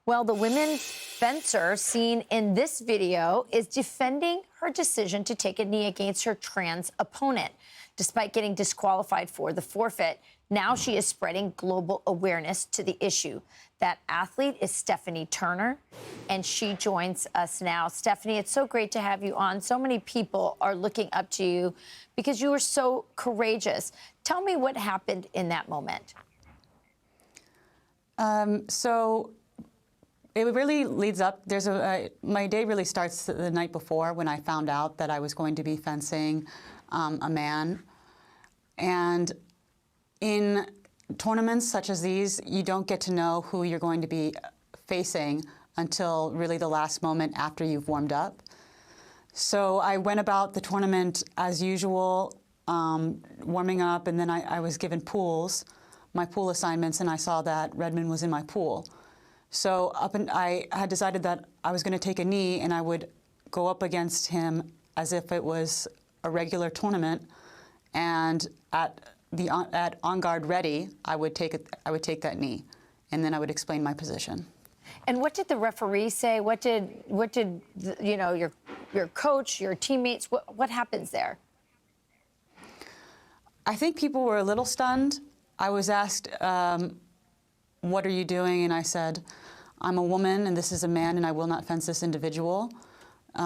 Well, the women's fencer seen in this video is defending her decision to take a knee against her trans opponent. Despite getting disqualified for the forfeit, now she is spreading global awareness to the issue. That athlete is Stephanie Turner, and she joins us now. Stephanie, it's so great to have you on. So many people are looking up to you because you were so courageous. Tell me what happened in that moment. So it really leads up. My day really starts the night before when I found out that I was going to be fencing a man. And in tournaments such as these, you don't get to know who you're going to be facing until really the last moment after you've warmed up. So I went about the tournament as usual, warming up, and then I was given my pool assignments, and I saw that Redmond was in my pool. So I had decided that I was going to take a knee, and I would go up against him as if it was a regular tournament, and at on guard ready, I would take that knee, and then I would explain my position. And what did the referee say? What did you know, your coach, your teammates? What happens there? I think people were a little stunned. I was asked, "What are you doing?" And I said, "I'm a woman, and this is a man, and I will not fence this individual.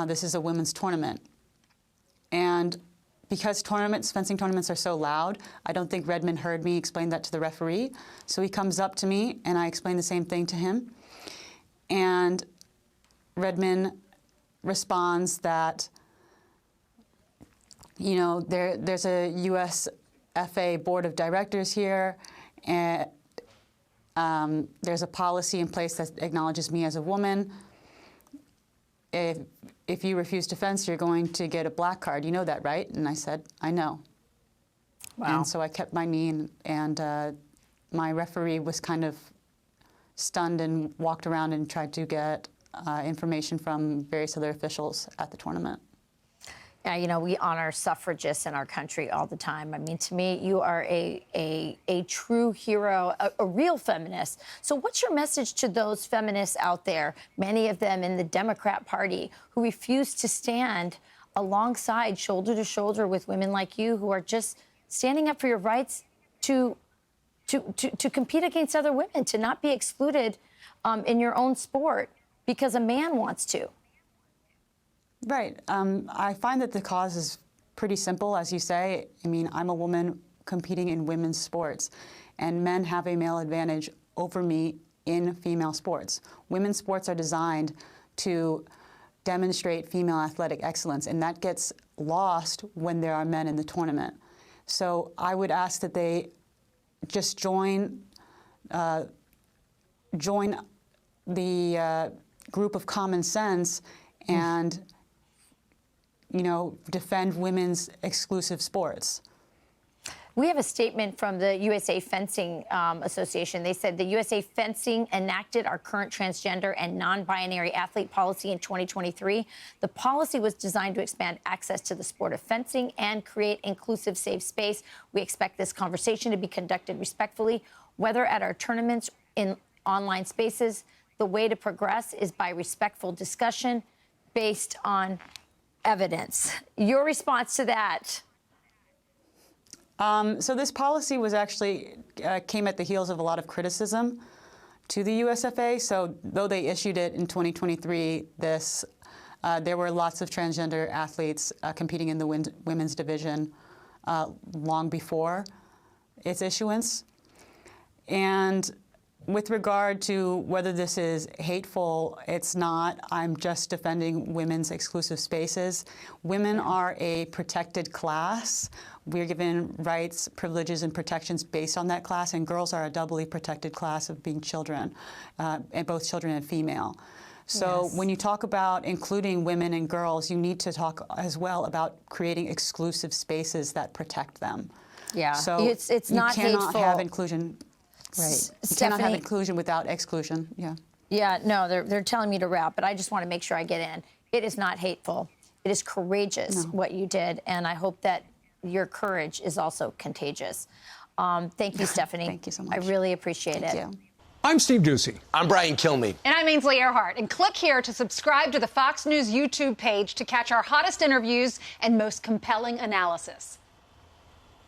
This is a women's tournament." And because fencing tournaments are so loud, I don't think Redmond heard me explain that to the referee. So he comes up to me, and I explain the same thing to him. And Redmond responds that, you know, there's a USFA board of directors here, and there's a policy in place that acknowledges me as a woman. If you refuse to fence, you're going to get a black card. You know that, right? And I said, I know. Wow. And so I kept my knee, and my referee was kind of stunned and walked around and tried to get information from various other officials at the tournament. Yeah, you know, we honor suffragists in our country all the time. I mean, to me, you are a true hero, a real feminist. So what's your message to those feminists out there, many of them in the Democrat Party, who refuse to stand alongside, shoulder to shoulder with women like you, who are just standing up for your rights to compete against other women, to not be excluded in your own sport because a man wants to? Right. I find that the cause is pretty simple, as you say. I mean, I'm a woman competing in women's sports, and men have a male advantage over me in female sports. Women's sports are designed to demonstrate female athletic excellence, and that gets lost when there are men in the tournament. So I would ask that they just join the group of common sense and you know, defend women's exclusive sports. We have a statement from the USA Fencing Association. They said the USA Fencing enacted our current transgender and non-binary athlete policy in 2023. The policy was designed to expand access to the sport of fencing and create inclusive, safe space. We expect this conversation to be conducted respectfully, whether at our tournaments in online spaces. The way to progress is by respectful discussion based on evidence. Your response to that? So this policy was actually came at the heels of a lot of criticism to the USFA. So though they issued it in 2023, there were lots of transgender athletes competing in the women's division long before its issuance. And with regard to whether this is hateful, it's not. I'm just defending women's exclusive spaces. Women are a protected class. We're given rights, privileges, and protections based on that class, and girls are a doubly protected class of being children, and both children and female. So yes, when you talk about including women and girls, you need to talk as well about creating exclusive spaces that protect them. Yeah, so it's not hateful. You cannot have inclusion. Right. You cannot have inclusion without exclusion. Yeah. Yeah, no, they're telling me to wrap, but I just want to make sure I get in. It is not hateful. It is courageous what you did, and I hope that your courage is also contagious. Thank you, Stephanie. Thank you so much. I really appreciate it. Thank you. I'm Steve Ducey. I'm Brian Kilmeade. And I'm Ainsley Earhart. And click here to subscribe to the Fox News YouTube page to catch our hottest interviews and most compelling analysis.